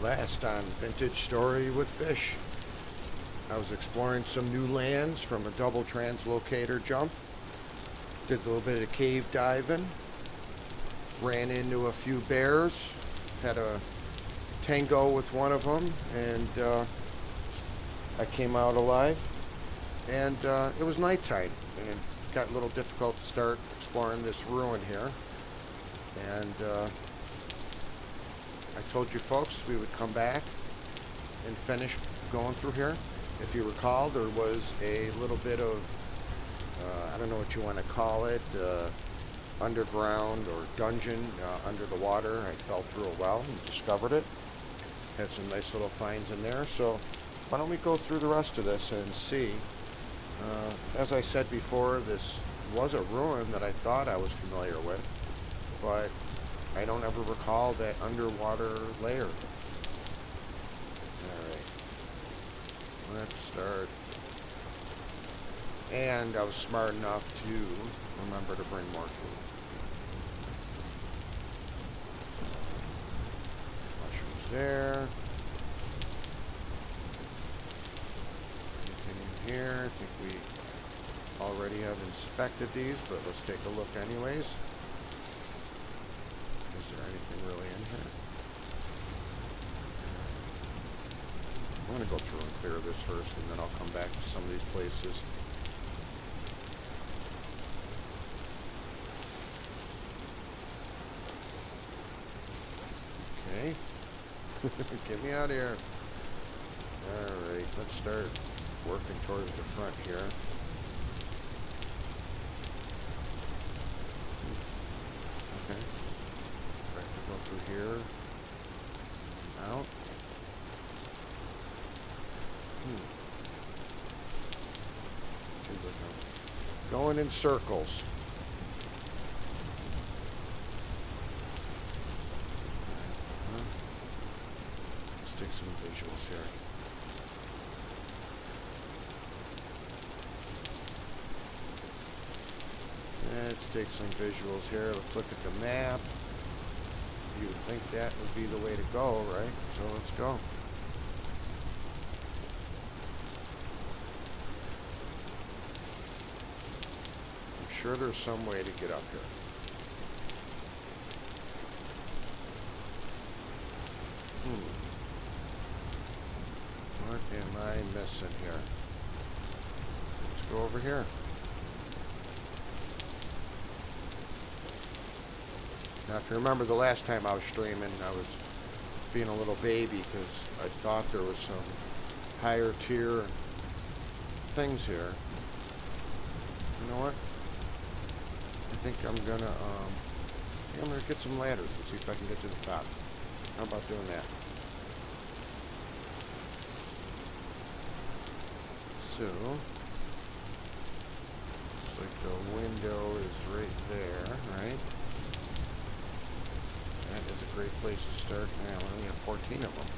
Last on Vintage Story with Fish, I was exploring some new lands from a double translocator jump. Did a little bit of cave diving. Ran into a few bears. Had a tango with one of them, and I came out alive. And it was nighttime, and it got a little difficult to start exploring this ruin here. And I told you folks we would come back and finish going through here. If you recall, there was a little bit of, I don't know what you want to call it, underground or dungeon under the water. I fell through a well and discovered it. Had some nice little finds in there. So why don't we go through the rest of this and see. As I said before, this was a ruin that I thought I was familiar with, but I don't ever recall that underwater layer. Alright. Let's start. And I was smart enough to remember to bring more food. Mushrooms there. Anything in here? I think we already have inspected these, but let's take a look anyways. Is there anything really in here? I'm going to go through and clear this first, and then I'll come back to some of these places. Okay. Get me out of here. Alright, let's start working towards the front here. Okay. Right to go through here. Out. Seems like I'm going in circles. Let's take some visuals here. Let's take some visuals here. Let's look at the map. You would think that would be the way to go, right? So let's go. I'm sure there's some way to get up here. What am I missing here? Let's go over here. Now, if you remember the last time I was streaming, I was being a little baby because I thought there was some higher tier things here. You know what? I think I'm gonna get some ladders and see if I can get to the top. How about doing that? So, looks like the window is right there, right? That is a great place to start. Yeah, we only have 14 of them.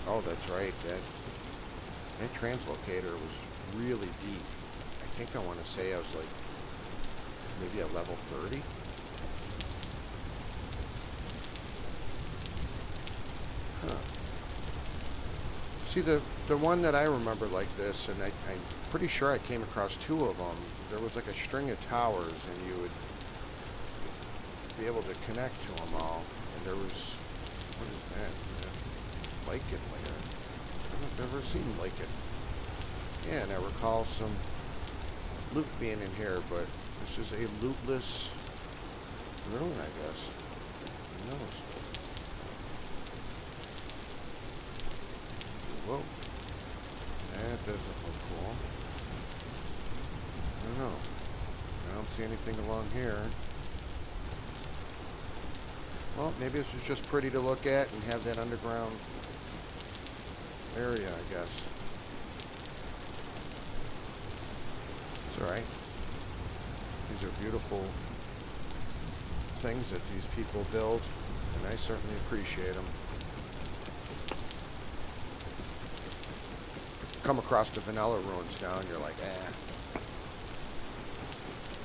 Oh, that's right. That translocator was really deep. I think I want to say I was like maybe at level 30. Huh. See, the one that I remember like this, and I'm pretty sure I came across two of them. There was like a string of towers, and you would be able to connect to them all. And there was, what is that? Lichen layer. I don't know if I've ever seen lichen. Yeah, and I recall some loot being in here, but this is a lootless ruin, I guess. Who knows? Whoa. That doesn't look cool. I don't know. I don't see anything along here. Well, maybe this was just pretty to look at and have that underground area, I guess. It's alright. These are beautiful things that these people build, and I certainly appreciate them. Come across the vanilla ruins now, and you're like,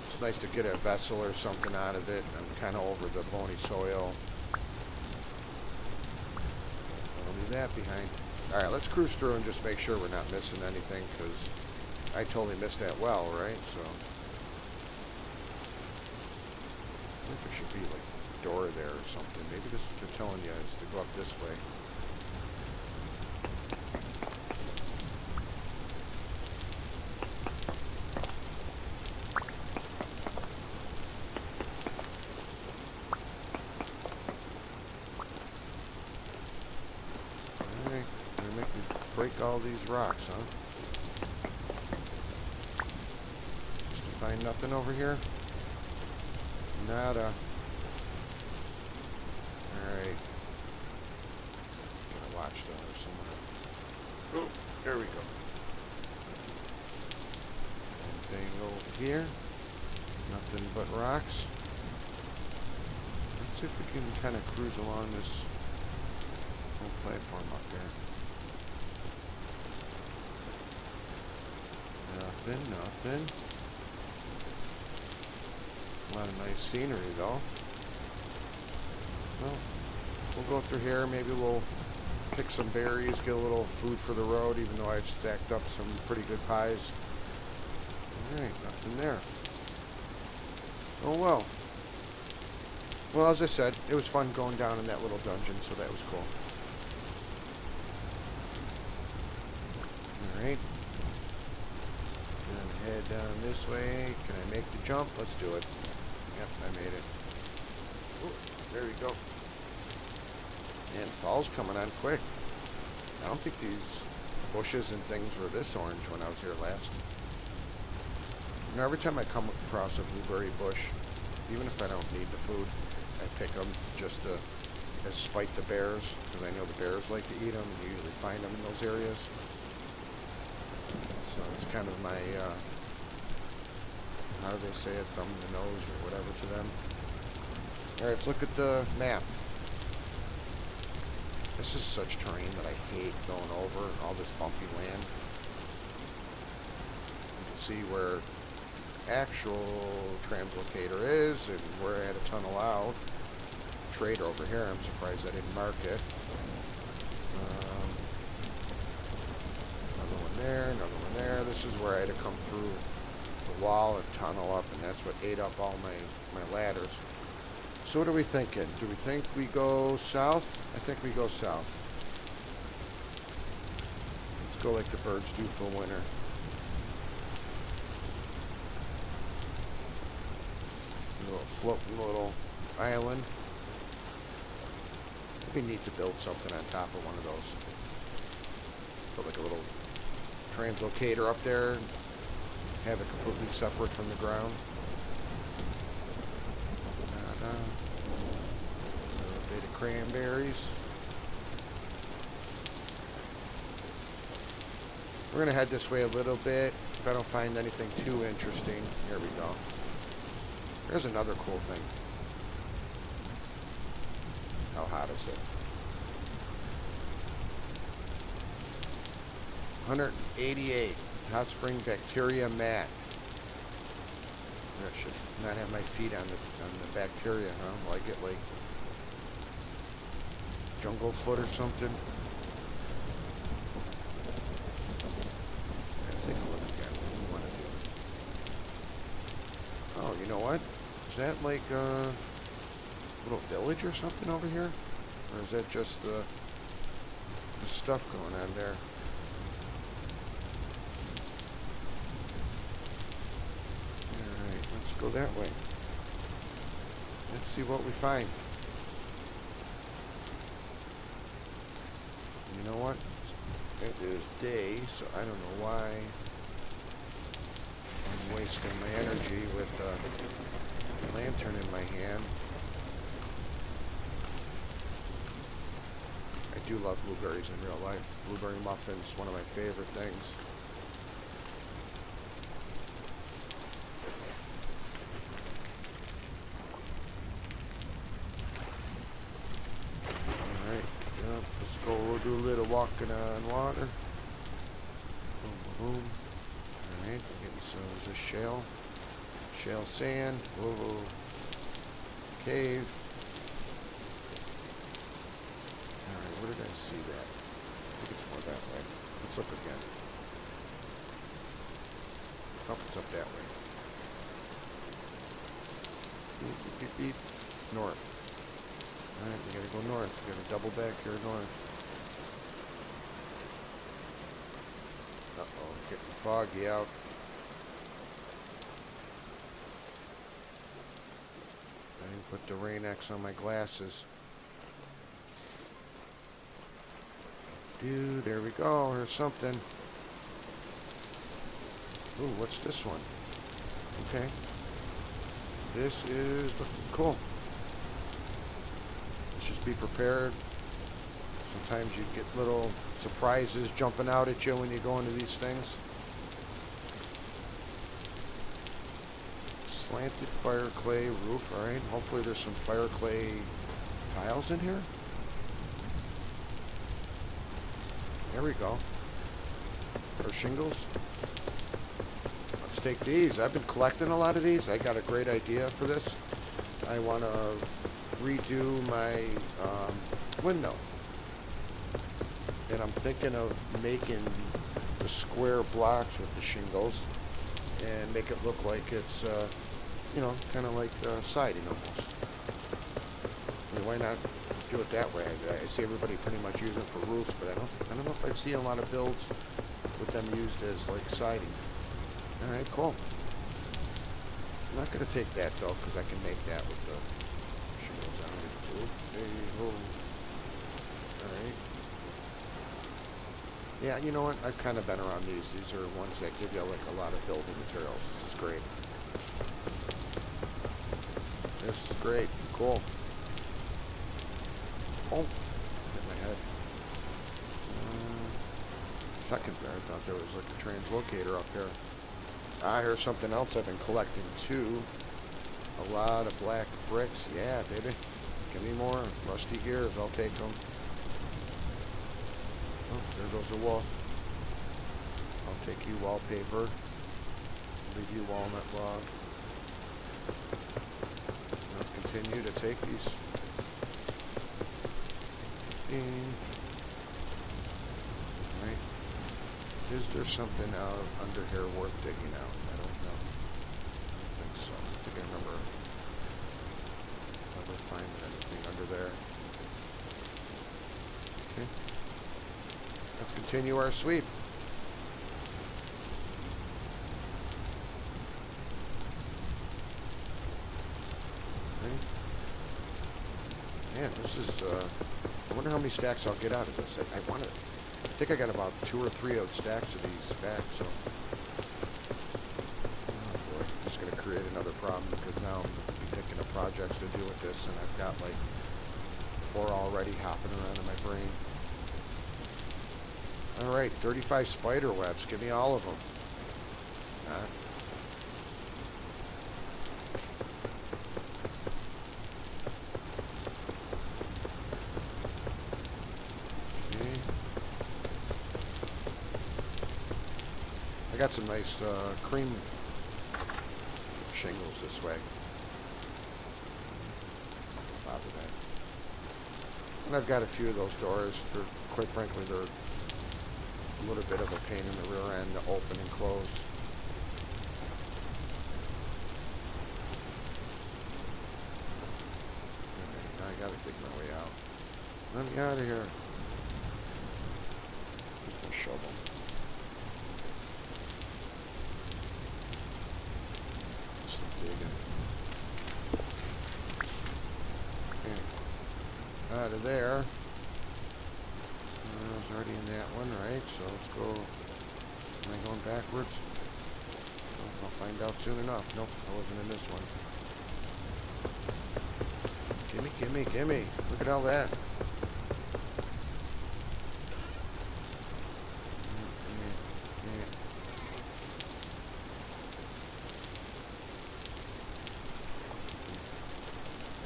It's nice to get a vessel or something out of it. I'm kind of over the bony soil. Leave that behind. Alright, let's cruise through and just make sure we're not missing anything, because I totally missed that well, right? So, I think there should be like a door there or something. Maybe this, they're telling you is to go up this way. Alright, gonna make me break all these rocks, huh? Just to find nothing over here? Nada. Alright. Got a watchtower somewhere. Oh, there we go. Anything over here? Nothing but rocks. Let's see if we can kind of cruise along this whole platform up there. Nothing, nothing. A lot of nice scenery though. Well, we'll go through here. Maybe we'll pick some berries, get a little food for the road, even though I've stacked up some pretty good pies. Alright, nothing there. Oh well. Well, as I said, it was fun going down in that little dungeon, so that was cool. Alright. Gonna head down this way. Can I make the jump? Let's do it. Yep, I made it. Ooh, there we go. And fall's coming on quick. I don't think these bushes and things were this orange when I was here last. You know, every time I come across a blueberry bush, even if I don't need the food, I pick them just to spite the bears, because I know the bears like to eat them, and you usually find them in those areas. So it's kind of my, how do they say it, thumb in the nose or whatever to them. Alright, let's look at the map. This is such terrain that I hate going over, all this bumpy land. You can see where actual translocator is, and we're at a tunnel out. Trader over here, I'm surprised I didn't mark it. Another one there, another one there. This is where I had to come through the wall and tunnel up, and that's what ate up all my ladders. So what are we thinking? Do we think we go south? I think we go south. Let's go like the birds do for winter. A little floating little island. It'd be neat to build something on top of one of those. Put like a little translocator up there. Have it completely separate from the ground. A little bit of cranberries. We're going to head this way a little bit. If I don't find anything too interesting, here we go. There's another cool thing. How hot is it? 188. Hot spring bacteria mat. I should not have my feet on the bacteria, huh? Will I get like jungle foot or something? Let's take a look again. What do we want to do? Oh, you know what? Is that like a little village or something over here? Or is that just the stuff going on there? Alright, let's go that way. Let's see what we find. You know what? It is day, so I don't know why I'm wasting my energy with a lantern in my hand. I do love blueberries in real life. Blueberry muffins, one of my favorite things. Alright, yep, let's go. We'll do a little walking on water. Boom, boom, boom. Alright, getting some of this shale sand. Whoa, cave. Alright, where did I see that? I think it's more that way. Let's look again. Oh, it's up that way. Beep, beep, beep, beep. North. Alright, we gotta go north. We gotta double back here north. Uh-oh, getting foggy out. I didn't put the Rain-X on my glasses. Dude, there we go. Here's something. Ooh, what's this one? Okay. This is looking cool. Let's just be prepared. Sometimes you get little surprises jumping out at you when you go into these things. Slanted fire clay roof, alright. Hopefully there's some fire clay tiles in here. There we go. Or shingles. Let's take these. I've been collecting a lot of these. I got a great idea for this. I want to redo my window. And I'm thinking of making the square blocks with the shingles and make it look like it's, you know, kind of like siding almost. I mean, why not do it that way? I see everybody pretty much use it for roofs, but I don't know if I've seen a lot of builds with them used as like siding. All right, cool. I'm not gonna take that though, because I can make that with the shingles on it too. There you go. All right. Yeah, you know what? I've kind of been around these. These are ones that give you like a lot of building materials. This is great. This is great. Cool. Oh, hit my head. Second there, I thought there was like a translocator up here. Ah, here's something else I've been collecting too. A lot of black bricks. Yeah, baby. Give me more. Rusty gears, I'll take them. Oh, there goes a wolf. I'll take you wallpaper. Leave you walnut log. Let's continue to take these. Right. Is there something out under here worth digging out? I don't know. I don't think so. I think I remember never finding anything under there. Okay. Let's continue our sweep. Okay. Man, this is, I wonder how many stacks I'll get out of this. I want it. I think I got about 2 or 3 stacks of these back, so. Oh boy, this is going to create another problem because now I'm going to be thinking of projects to do with this, and I've got like 4 already hopping around in my brain. Alright, 35 spider webs. Give me all of them. I got some nice cream shingles this way. Bother that. And I've got a few of those doors. They're, quite frankly, they're a little bit of a pain in the rear end to open and close. Alright, now I gotta dig my way out. Let me out of here. Here's my shovel. Okay. Out of there. I was already in that one, right? So let's go. Am I going backwards? Well, I'll find out soon enough. Nope, I wasn't in this one. Gimme, gimme, gimme. Look at all that.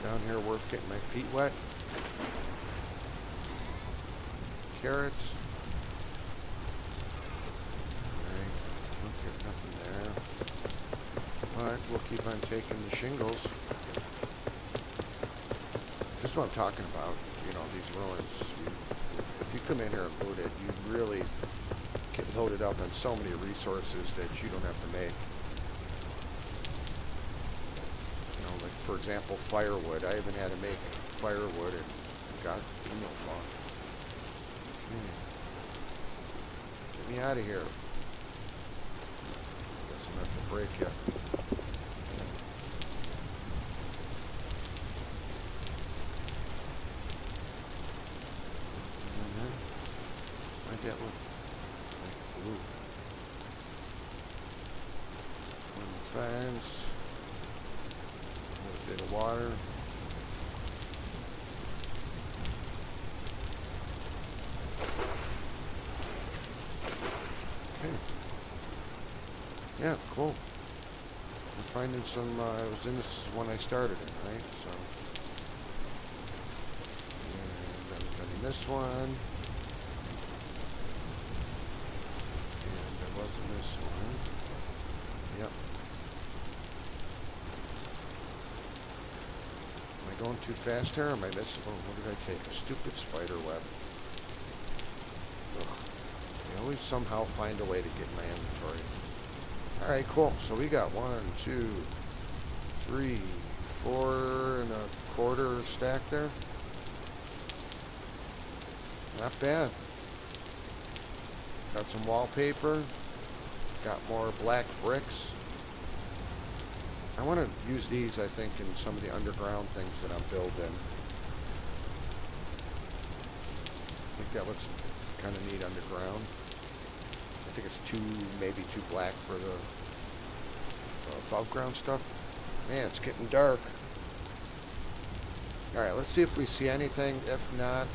Down here worth getting my feet wet. Carrots. Alright, okay, nothing there. But we'll keep on taking the shingles. This is what I'm talking about, you know, these ruins. If you come in here and boot it, you really get loaded up on so many resources that you don't have to make. You know, like for example, firewood. I haven't had to make firewood and got email long. Get me out of here. Guess I'm gonna have to break you. Might that look like blue? On the fence. A little bit of water. Okay. Yeah, cool. I'm finding some, I was in this is when I started it, right? So, and I'm getting this one. And there wasn't this one. Yep. Am I going too fast here? Or am I missing? Oh, what did I take? A stupid spider web. Ugh. I always somehow find a way to get my inventory. Alright, cool. So we got 1, 2, 3, 4 1/4 stack there. Not bad. Got some wallpaper. Got more black bricks. I want to use these, I think, in some of the underground things that I'm building. I think that looks kind of neat underground. I think it's maybe too black for the above ground stuff. Man, it's getting dark. Alright, let's see if we see anything. If not,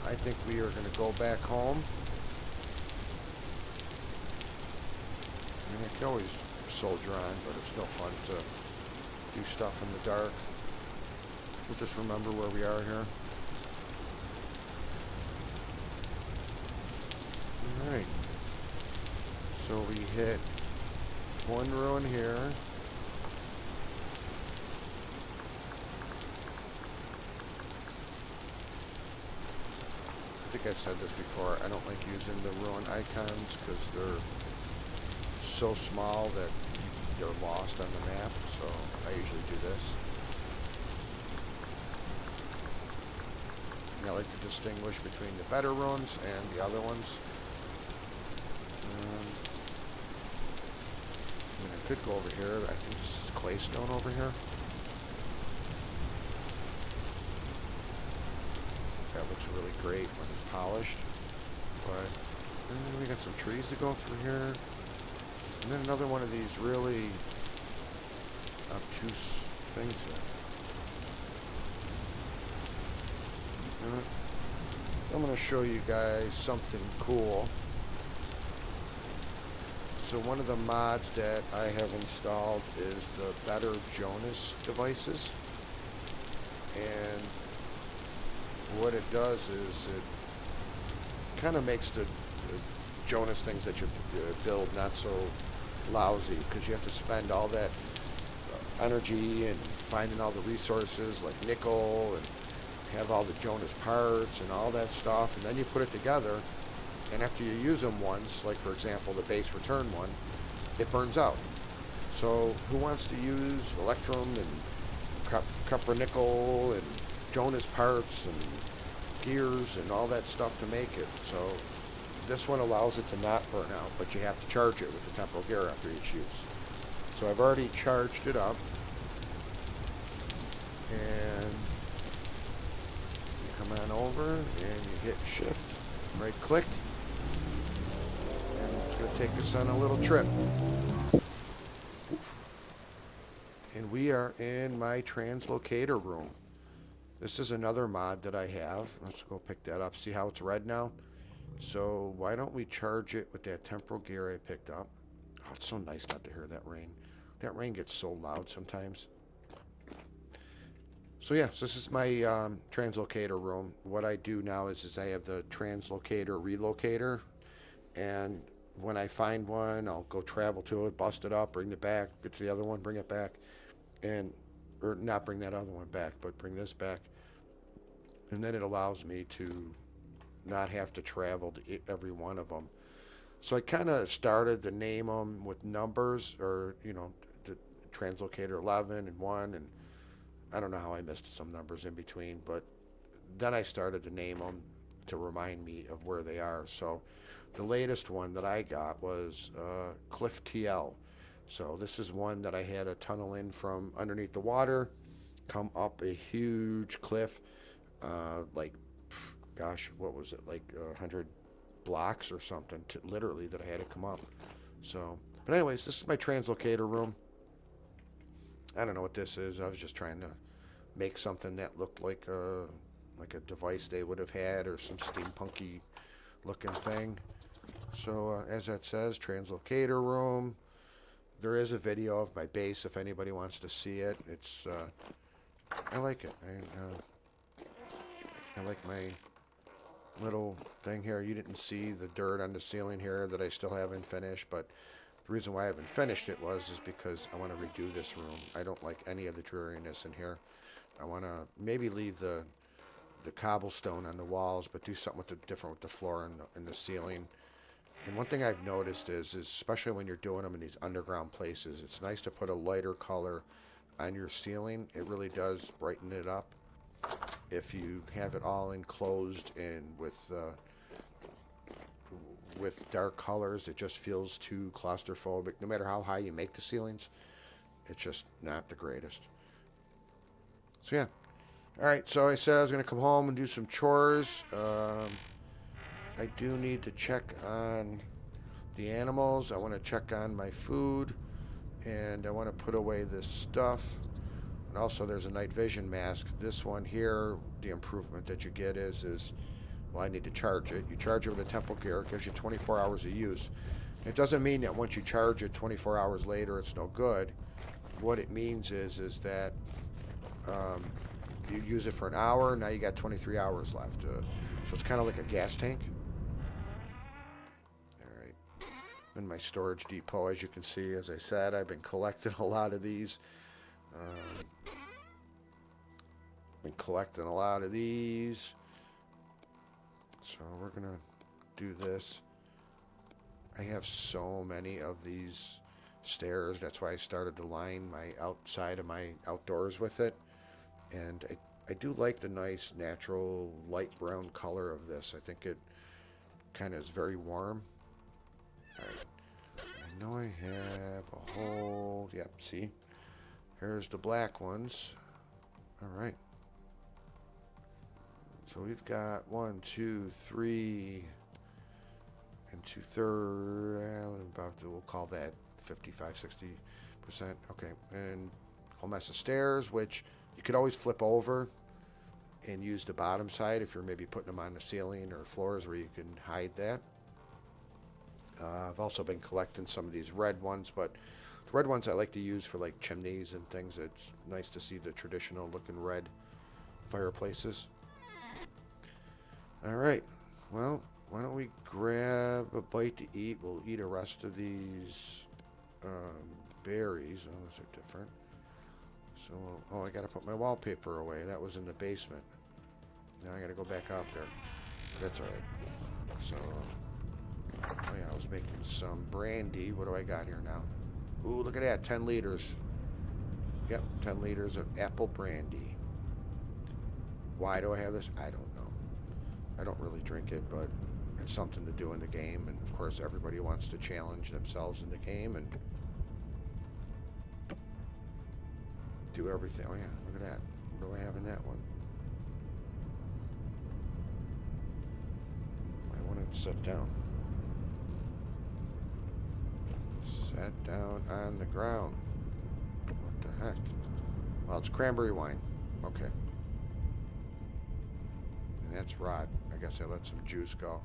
I think we are going to go back home. I mean, I can always soldier on, but it's no fun to do stuff in the dark. We'll just remember where we are here. Alright. So we hit one ruin here. I think I've said this before. I don't like using the ruin icons because they're so small that they're lost on the map. So I usually do this. And I like to distinguish between the better ruins and the other ones. I mean, I could go over here. I think this is claystone over here. That looks really great when it's polished. But we got some trees to go through here. And then another one of these really obtuse things here. I'm going to show you guys something cool. So one of the mods that I have installed is the Better Jonas devices. And what it does is it kind of makes the Jonas things that you build not so lousy, because you have to spend all that energy and finding all the resources like nickel and have all the Jonas parts and all that stuff, and then you put it together, and after you use them once, like for example the base return one, it burns out. So who wants to use electrum and copper nickel and Jonas parts and gears and all that stuff to make it? So this one allows it to not burn out, but you have to charge it with the temporal gear after each use. So I've already charged it up, and you come on over and you hit shift, right click, and it's going to take us on a little trip. Oof. And we are in my translocator room. This is another mod that I have. Let's go pick that up. See how it's red now? So why don't we charge it with that temporal gear I picked up? Oh, it's so nice not to hear that rain. That rain gets so loud sometimes. So yeah, so this is my translocator room. What I do now is I have the translocator relocator, and when I find one, I'll go travel to it, bust it up, bring it back, get to the other one, bring it back, or not bring that other one back, but bring this back. And then it allows me to not have to travel to every one of them. So I kind of started to name them with numbers, or the Translocator 11 and 1, and I don't know how I missed some numbers in between, but then I started to name them to remind me of where they are. So the latest one that I got was Cliff TL. So this is one that I had to tunnel in from underneath the water, come up a huge cliff, like, gosh, what was it, like 100 blocks or something, literally, that I had to come up. So, but anyways, this is my translocator room. I don't know what this is. I was just trying to make something that looked like a device they would have had, or some steampunky looking thing. So as that says, translocator room. There is a video of my base if anybody wants to see it. It's I like it. I like my little thing here. You didn't see the dirt on the ceiling here that I still haven't finished, but the reason why I haven't finished it is because I want to redo this room. I don't like any of the dreariness in here. I want to maybe leave the cobblestone on the walls, but do something different with the floor and the ceiling. And one thing I've noticed is especially when you're doing them in these underground places, it's nice to put a lighter color on your ceiling. It really does brighten it up. If you have it all enclosed and with dark colors, it just feels too claustrophobic. No matter how high you make the ceilings, it's just not the greatest. So yeah. All right, so I said I was going to come home and do some chores. I do need to check on the animals. I want to check on my food, and I want to put away this stuff. And also, there's a night vision mask. This one here, the improvement that you get is well, I need to charge it. You charge it with a temple gear. It gives you 24 hours of use. It doesn't mean that once you charge it 24 hours later, it's no good. What it means is that you use it for an hour, now you got 23 hours left. So it's kind of like a gas tank. Alright. In my storage depot, as you can see, as I said, I've been collecting a lot of these. So we're going to do this. I have so many of these stairs. That's why I started to line my outside of my outdoors with it. And I do like the nice natural light brown color of this. I think it kind of is very warm. Alright. I know I have a whole... Yep, see? Here's the black ones. Alright. So we've got 1, 2, 3, and 2/3. We'll call that 55-60%. Okay. And a whole mess of stairs, which you could always flip over and use the bottom side if you're maybe putting them on the ceiling or floors where you can hide that. I've also been collecting some of these red ones, but the red ones I like to use for like chimneys and things. It's nice to see the traditional looking red fireplaces. All right, well, why don't we grab a bite to eat? We'll eat the rest of these berries. Oh, those are different. So, I got to put my wallpaper away. That was in the basement. Now I got to go back out there. That's all right. So, oh yeah, I was making some brandy. What do I got here now? Ooh, look at that, 10 liters. Yep, 10 liters of apple brandy. Why do I have this? I don't know. I don't really drink it, but it's something to do in the game. And, of course, everybody wants to challenge themselves in the game and do everything. Oh, yeah, look at that. What do I have in that one? I want to sit down. Sat down on the ground. What the heck? Well, it's cranberry wine. Okay. And that's rot. I guess I let some juice go.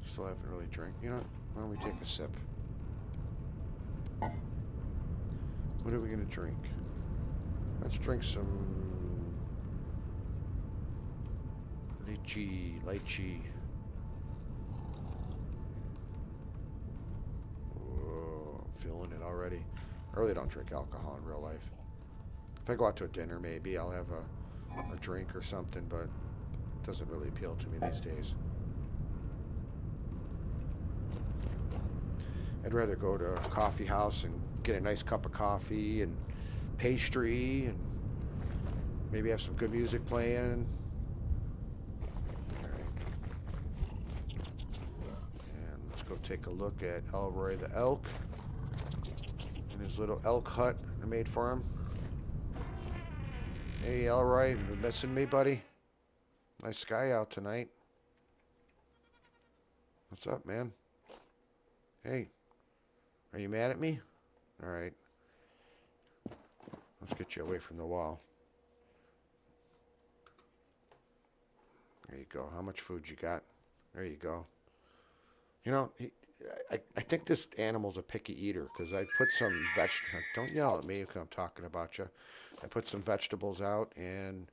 Still haven't really drank. You know, why don't we take a sip? What are we going to drink? Let's drink some lychee. Whoa, I'm feeling it already. I really don't drink alcohol in real life. If I go out to a dinner, maybe I'll have a drink or something, but doesn't really appeal to me these days. I'd rather go to a coffee house and get a nice cup of coffee and pastry and maybe have some good music playing. Alright. And let's go take a look at Elroy the elk and his little elk hut I made for him. Hey Elroy, you been missing me, buddy? Nice sky out tonight. What's up, man? Hey, are you mad at me? Alright. Let's get you away from the wall. There you go. How much food you got? There you go. You know, I think this animal's a picky eater because I put some vegetables. Don't yell at me because I'm talking about you. I put some vegetables out and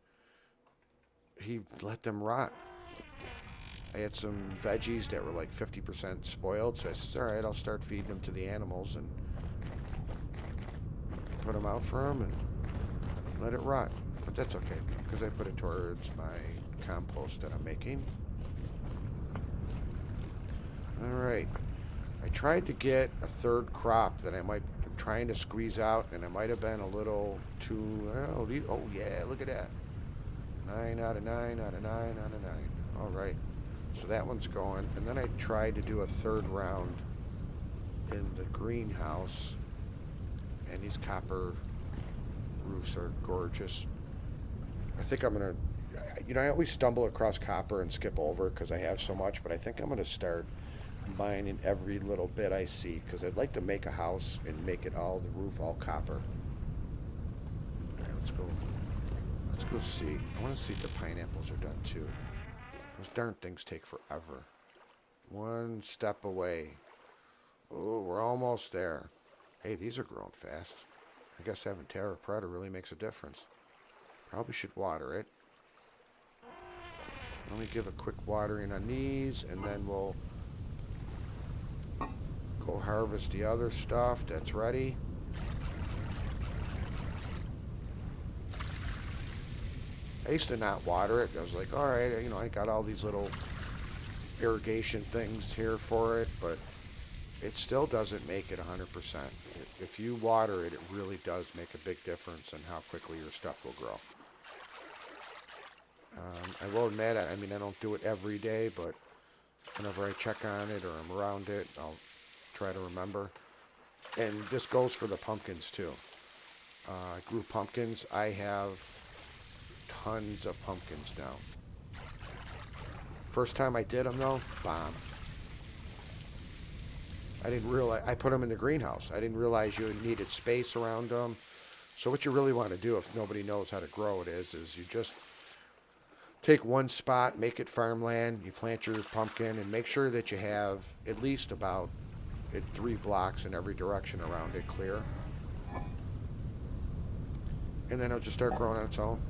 he let them rot. I had some veggies that were like 50% spoiled, so I said, all right, I'll start feeding them to the animals and put them out for them and let it rot. But that's okay because I put it towards my compost that I'm making. All right. I tried to get a third crop that I'm trying to squeeze out, and I might have been a little too. Oh yeah, look at that. 9 out of 9 out of 9 out of 9. All right. So that one's going, and then I tried to do a third round in the greenhouse, and these copper roofs are gorgeous. I think I'm gonna. I always stumble across copper and skip over because I have so much, but I think I'm gonna start mining every little bit I see because I'd like to make a house and make it all the roof all copper. All right, let's go. Let's go see. I want to see if the pineapples are done too. Those darn things take forever. One step away. Oh, we're almost there. Hey, these are growing fast. I guess having Terra Preta really makes a difference. Probably should water it. Let me give a quick watering on these, and then we'll go harvest the other stuff that's ready. I used to not water it. I was like, all right, I got all these little irrigation things here for it, but it still doesn't make it 100%. If you water it, it really does make a big difference in how quickly your stuff will grow. I will admit, I don't do it every day, but whenever I check on it or I'm around it, I'll try to remember. And this goes for the pumpkins too. I grew pumpkins. I have tons of pumpkins now. First time I did them though, bomb. I didn't realize, I put them in the greenhouse. I didn't realize you needed space around them. So what you really want to do if nobody knows how to grow it is you just take one spot, make it farmland, you plant your pumpkin, and make sure that you have at least about 3 blocks in every direction around it clear. And then it'll just start growing on its own.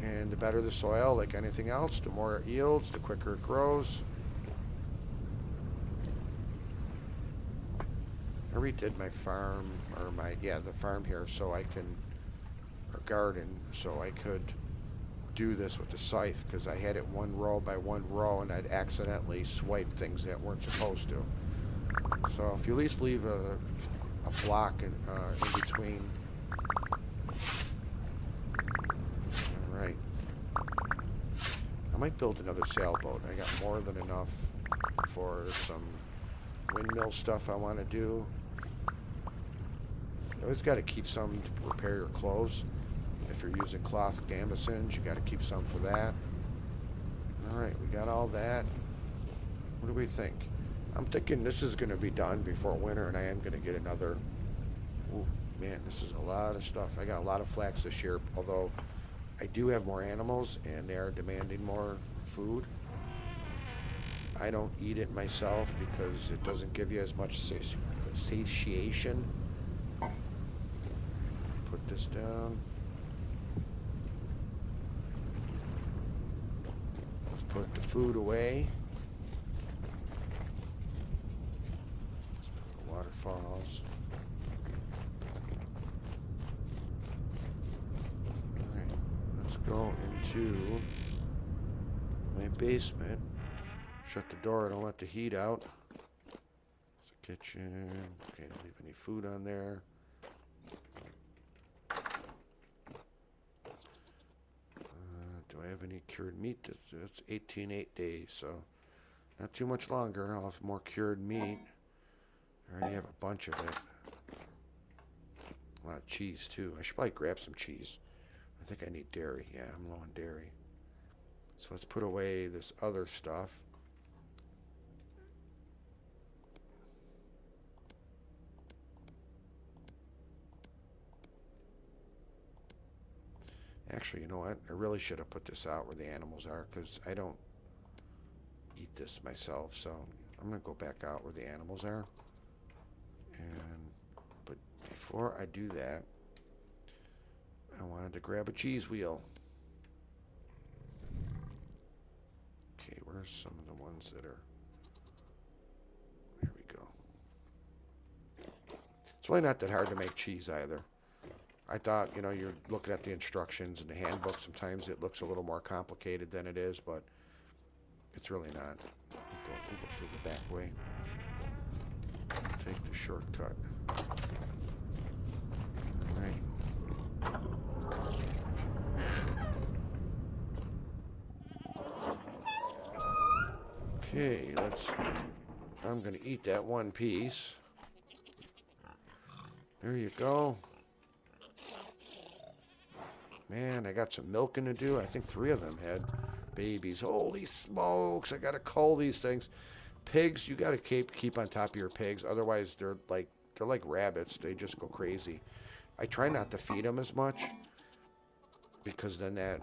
And the better the soil, like anything else, the more it yields, the quicker it grows. I redid my farm, or the farm here, so I can, or garden, so I could do this with the scythe, because I had it one row by one row, and I'd accidentally swipe things that weren't supposed to. So if you at least leave a block in between. All right. I might build another sailboat. I got more than enough for some windmill stuff I want to do. You always got to keep some to repair your clothes. If you're using cloth gambesons, you got to keep some for that. All right, we got all that. What do we think? I'm thinking this is going to be done before winter, and I am going to get another. Ooh, man, this is a lot of stuff. I got a lot of flax this year, although I do have more animals, and they are demanding more food. I don't eat it myself because it doesn't give you as much satiation. Put this down. Let's put the food away. Let's put the waterfalls. Alright, let's let's go into my basement. Shut the door, don't let the heat out. It's a kitchen. Okay, don't leave any food on there. Do I have any cured meat? It's 18 days, so not too much longer. I'll have more cured meat. I already have a bunch of it. A lot of cheese, too. I should probably grab some cheese. I think I need dairy. Yeah, I'm low on dairy. So let's put away this other stuff. Actually, you know what? I really should have put this out where the animals are because I don't eat this myself. So I'm going to go back out where the animals are. But before I do that, I wanted to grab a cheese wheel. Okay, where's some of the ones that are... There we go. It's really not that hard to make cheese either. I thought, you know, you're looking at the instructions in the handbook. Sometimes it looks a little more complicated than it is, but it's really not. We'll go through the back way. Take the shortcut. All right. Okay, I'm going to eat that one piece. There you go. Man, I got some milking to do. I think 3 of them had babies. Holy smokes, I got to cull these things. Pigs, you got to keep on top of your pigs. Otherwise, they're like rabbits. They just go crazy. I try not to feed them as much because then that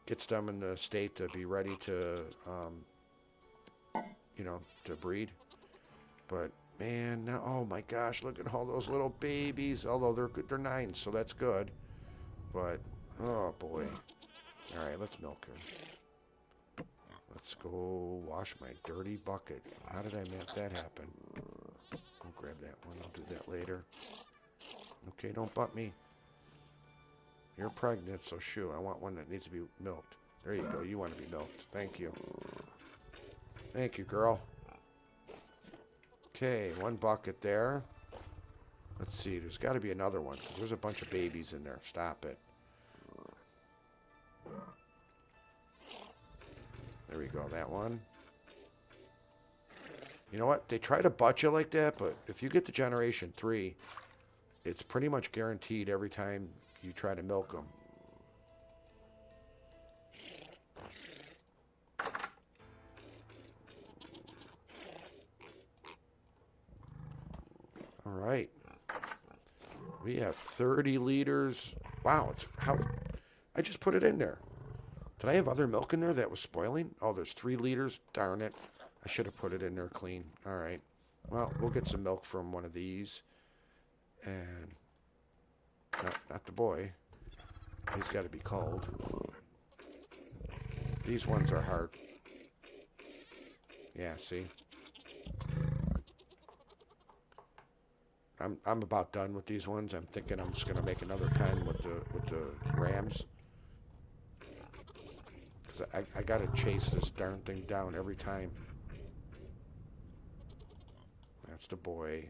gets them in the state to be ready to, to breed. But man, now, oh my gosh, look at all those little babies. Although they're 9, so that's good. But, oh boy. All right, let's milk her. Let's go wash my dirty bucket. How did I make that happen? I'll grab that one. I'll do that later. Okay, don't butt me. You're pregnant, so shoo. I want one that needs to be milked. There you go. You want to be milked. Thank you. Thank you, girl. Okay, 1 bucket there. Let's see. There's got to be another one because there's a bunch of babies in there. Stop it. There we go. That one. You know what? They try to butt you like that, but if you get to Generation 3, it's pretty much guaranteed every time you try to milk them. All right. We have 30 liters. Wow, I just put it in there. Did I have other milk in there that was spoiling? Oh, there's 3 liters. Darn it. I should have put it in there clean. All right. Well, we'll get some milk from one of these. And not the boy. He's got to be cold. These ones are hard. Yeah, see? I'm about done with these ones. I'm thinking I'm just going to make another pen with the rams. Because I got to chase this darn thing down every time. That's the boy.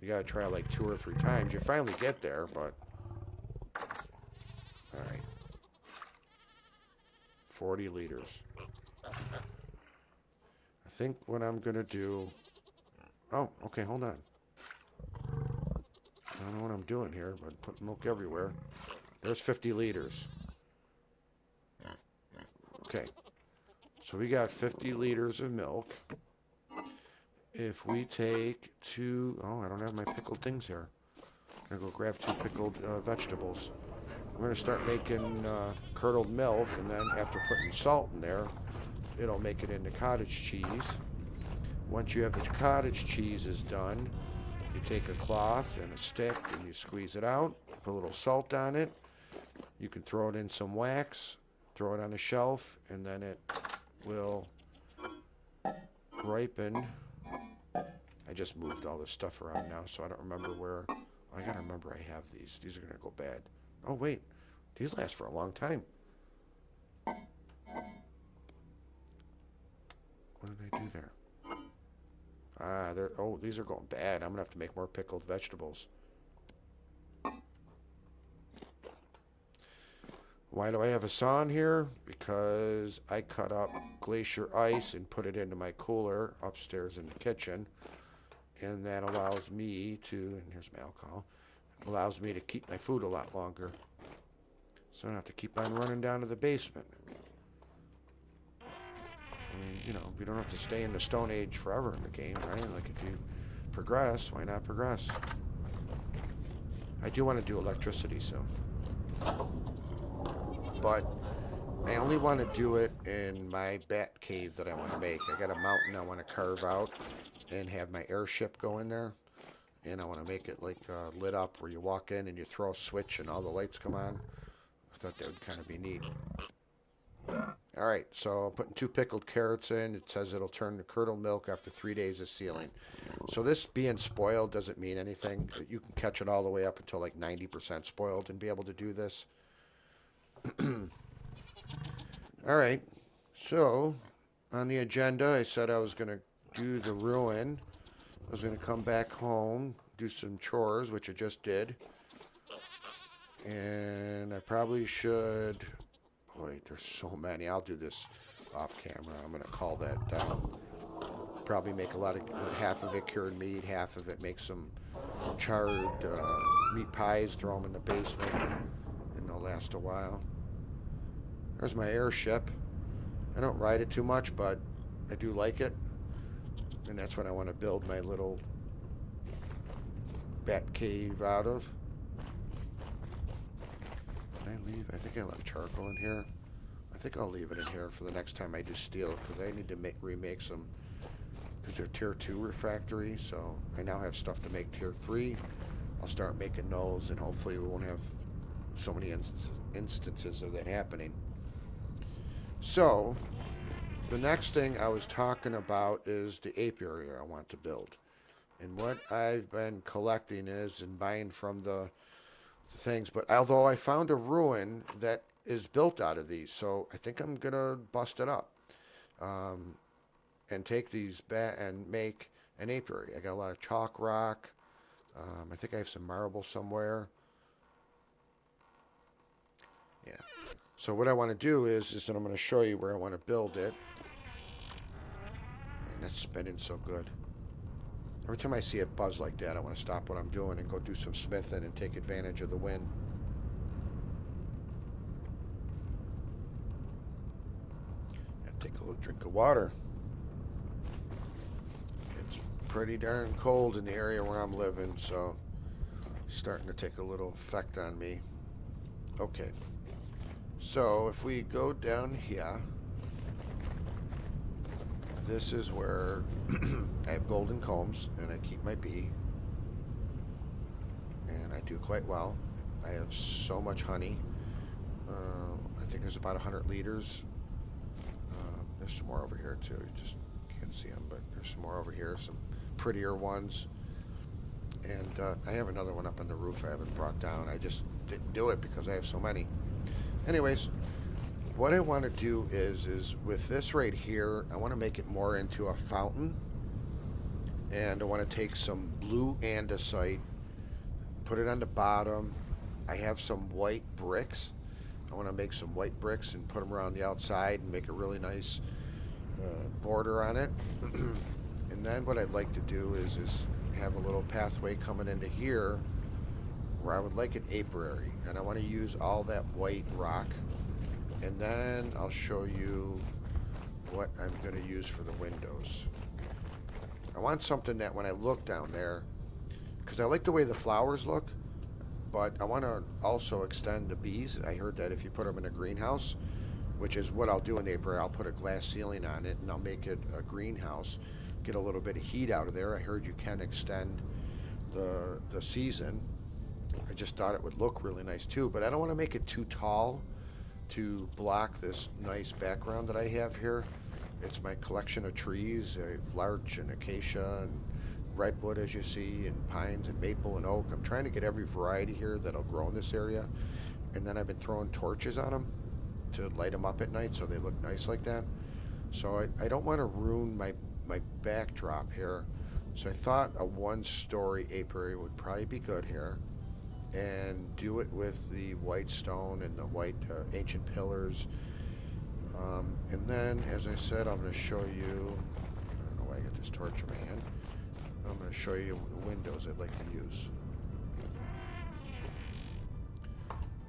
You got to try like 2 or 3 times. You finally get there, but... All right. 40 liters. I think what I'm going to do... Oh, okay, hold on. I don't know what I'm doing here, but putting milk everywhere. There's 50 liters. Okay. So we got 50 liters of milk. If we take 2... Oh, I don't have my pickled things here. I'm going to go grab 2 pickled vegetables. I'm going to start making curdled milk, and then after putting salt in there, it'll make it into cottage cheese. Once you have the cottage cheese is done, you take a cloth and a stick and you squeeze it out, put a little salt on it. You can throw it in some wax, throw it on a shelf, and then it will ripen. I just moved all this stuff around now, so I don't remember where I gotta remember I have these. These are gonna go bad. Oh wait, these last for a long time. What did I do there? Ah, they're, oh, these are going bad. I'm gonna have to make more pickled vegetables. Why do I have a saw in here? Because I cut up glacier ice and put it into my cooler upstairs in the kitchen. And that allows me to, and here's my alcohol, allows me to keep my food a lot longer. So I don't have to keep on running down to the basement. I mean, you know, we don't have to stay in the Stone Age forever in the game, right? Like if you progress, why not progress? I do want to do electricity soon. But I only want to do it in my bat cave that I want to make. I got a mountain I want to carve out and have my airship go in there. And I want to make it like lit up where you walk in and you throw a switch and all the lights come on. I thought that would kind of be neat. All right, so I'm putting 2 pickled carrots in. It says it'll turn to curdled milk after 3 days of sealing. So this being spoiled doesn't mean anything. You can catch it all the way up until like 90% spoiled and be able to do this. All right, so on the agenda, I said I was going to do the ruin. I was going to come back home, do some chores, which I just did. And I probably should... Boy, there's so many. I'll do this off camera. I'm going to call that down. Probably make a lot of... half of it cured meat, half of it make some charred meat pies, throw them in the basement, and they'll last a while. There's my airship. I don't ride it too much, but I do like it. And that's what I want to build my little bat cave out of. Did I leave? I think I left charcoal in here. I think I'll leave it in here for the next time I do steel, because I need to remake some, because they're tier 2 refractory, so I now have stuff to make tier 3. I'll start making those, and hopefully we won't have so many instances of that happening. So, the next thing I was talking about is the apiary I want to build. And what I've been collecting is and buying from the things. But although I found a ruin that is built out of these, so I think I'm going to bust it up and take these and make an apiary. I got a lot of chalk rock. I think I have some marble somewhere. Yeah. So what I want to do is that I'm going to show you where I want to build it. And that's spinning so good. Every time I see it buzz like that, I want to stop what I'm doing and go do some smithing and take advantage of the wind. And take a little drink of water. It's pretty darn cold in the area where I'm living, so it's starting to take a little effect on me. Okay. So if we go down here, this is where I have golden combs and I keep my bee, and I do quite well. I have so much honey. I think there's about 100 liters. There's some more over here too. You just can't see them, but there's some more over here, some prettier ones. And I have another one up on the roof I haven't brought down. I just didn't do it because I have so many. Anyways, what I want to do is with this right here, I want to make it more into a fountain. And I want to take some blue andesite, put it on the bottom. I have some white bricks. I want to make some white bricks and put them around the outside and make a really nice border on it. And then what I'd like to do is have a little pathway coming into here where I would like an apiary, and I want to use all that white rock, and then I'll show you what I'm going to use for the windows. I want something that when I look down there, because I like the way the flowers look, but I want to also extend the bees. I heard that if you put them in a greenhouse, which is what I'll do in the apiary, I'll put a glass ceiling on it and I'll make it a greenhouse, get a little bit of heat out of there. I heard you can extend the season. I just thought it would look really nice too, but I don't want to make it too tall to block this nice background that I have here. It's my collection of trees. I have larch and acacia and redwood, as you see, and pines and maple and oak. I'm trying to get every variety here that'll grow in this area. And then I've been throwing torches on them to light them up at night so they look nice like that. So I don't want to ruin my backdrop here. So I thought a one-story apiary would probably be good here. And do it with the white stone and the white ancient pillars. And then, as I said, I'm going to show you, I don't know why I got this torch in my hand. I'm going to show you the windows I'd like to use.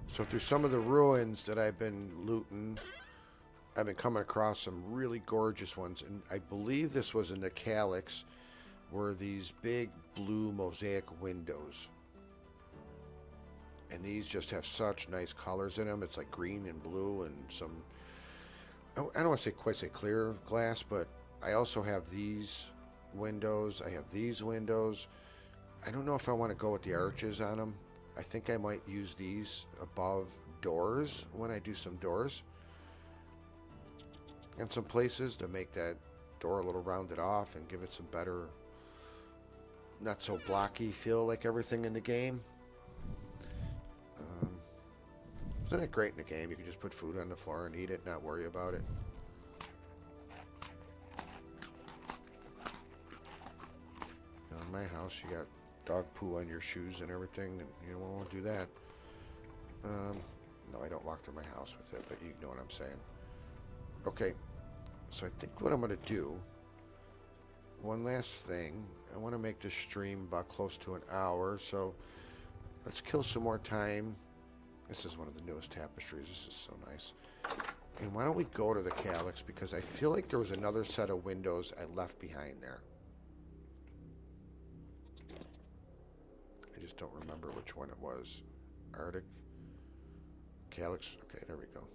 So through some of the ruins that I've been looting, I've been coming across some really gorgeous ones. And I believe this was in the Calyx, were these big blue mosaic windows. And these just have such nice colors in them. It's like green and blue and some, I don't want to quite say clear glass, but I also have these windows. I have these windows. I don't know if I want to go with the arches on them. I think I might use these above doors when I do some doors. And some places to make that door a little rounded off and give it some better, not so blocky feel like everything in the game. Isn't it great in the game? You can just put food on the floor and eat it, not worry about it. In my house, you got dog poo on your shoes and everything, and you won't do that. No, I don't walk through my house with it, but you know what I'm saying. Okay, so I think what I'm going to do, one last thing, I want to make this stream about close to an hour, so let's kill some more time. This is one of the newest tapestries. This is so nice. And why don't we go to the Calyx, because I feel like there was another set of windows I left behind there. I just don't remember which one it was. Arctic? Calyx? Okay, there we go.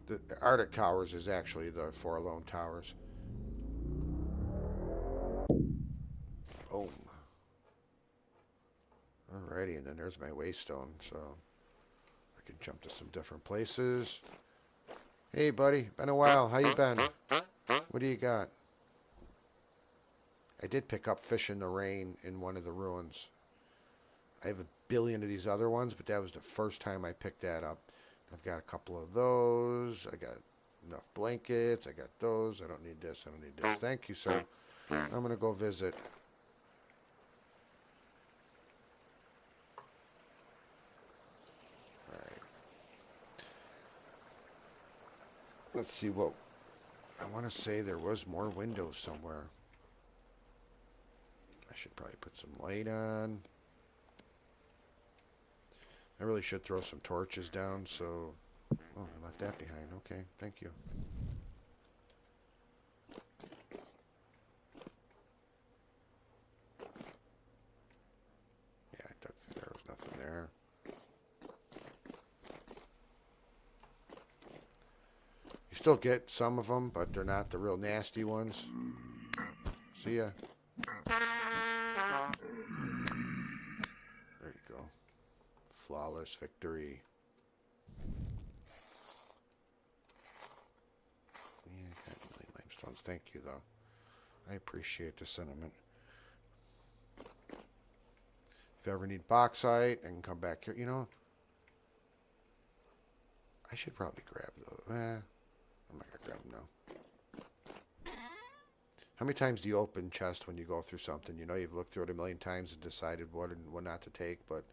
The Arctic Towers is actually the 4 lone towers. Boom. Alrighty, and then there's my waystone, so I can jump to some different places. Hey, buddy. Been a while. How you been? What do you got? I did pick up Fish in the Rain in one of the ruins. I have a billion of these other ones, but that was the first time I picked that up. I've got a couple of those. I got enough blankets. I got those. I don't need this. I don't need this. Thank you, sir. I'm going to go visit. All right. Let's see what... I want to say there was more windows somewhere. I should probably put some light on. I really should throw some torches down, so... Oh, I left that behind. Okay, thank you. Yeah, I dug through there. There was nothing there. You still get some of them, but they're not the real nasty ones. See ya. There you go. Flawless victory. Yeah, I got a million limestones. Thank you, though. I appreciate the sentiment. If you ever need bauxite, I can come back here. You know, I should probably grab those. I'm not going to grab them now. How many times do you open chest when you go through something? You know, you've looked through it a million times and decided what and what not to take, but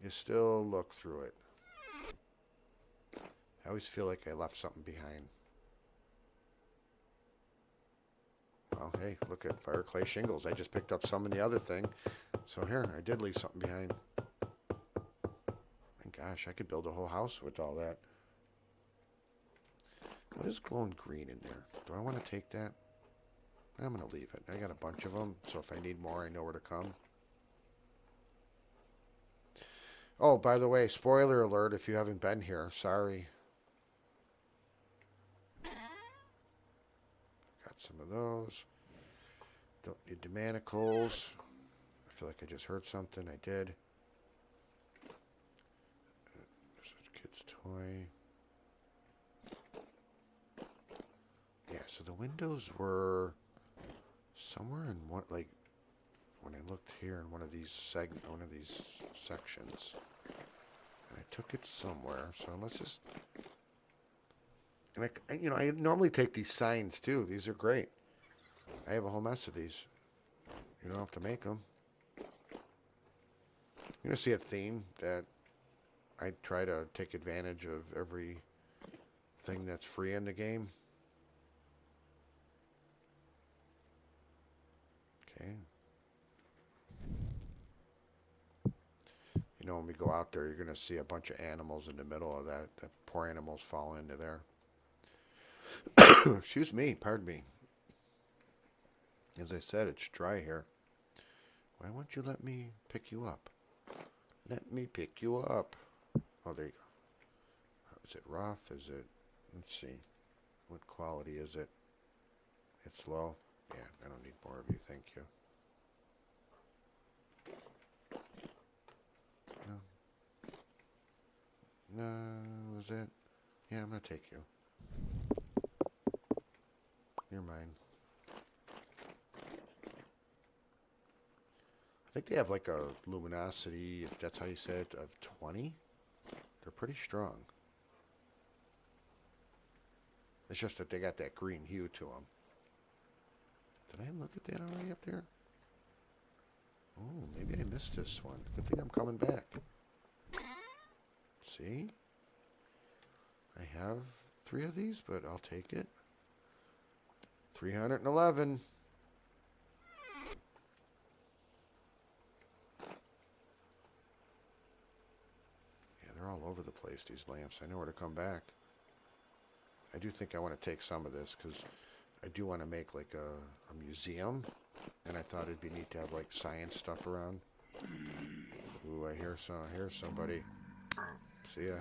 you still look through it. I always feel like I left something behind. Well, hey, look at fire clay shingles. I just picked up some in the other thing. So here, I did leave something behind. And gosh, I could build a whole house with all that. What is glowing green in there? Do I want to take that? I'm going to leave it. I got a bunch of them, so if I need more, I know where to come. Oh, by the way, spoiler alert if you haven't been here. Sorry. Got some of those. Don't need the manacles. I feel like I just heard something. I did. There's a kid's toy. Yeah, so the windows were somewhere in one, like when I looked here in one of these sections, and I took it somewhere. So let's just, and I normally take these signs too. These are great. I have a whole mess of these. You don't have to make them. You're gonna see a theme that I try to take advantage of every thing that's free in the game. Okay. You know, when we go out there, you're going to see a bunch of animals in the middle of that. The poor animals fall into there. Excuse me, pardon me. As I said, it's dry here. Why won't you let me pick you up? Let me pick you up. Oh, there you go. Is it rough? Is it, let's see. What quality is it? It's low. Yeah, I don't need more of you, thank you. No, is it? Yeah, I'm gonna take you. You're mine. I think they have like a luminosity, if that's how you say it, of 20. They're pretty strong. It's just that they got that green hue to them. Did I look at that already up there? Oh, maybe I missed this one. Good thing I'm coming back. See? I have 3 of these, but I'll take it. 311. Yeah, they're all over the place, these lamps. I know where to come back. I do think I want to take some of this because I do want to make like a museum. And I thought it'd be neat to have like science stuff around. Ooh, I hear somebody. See ya.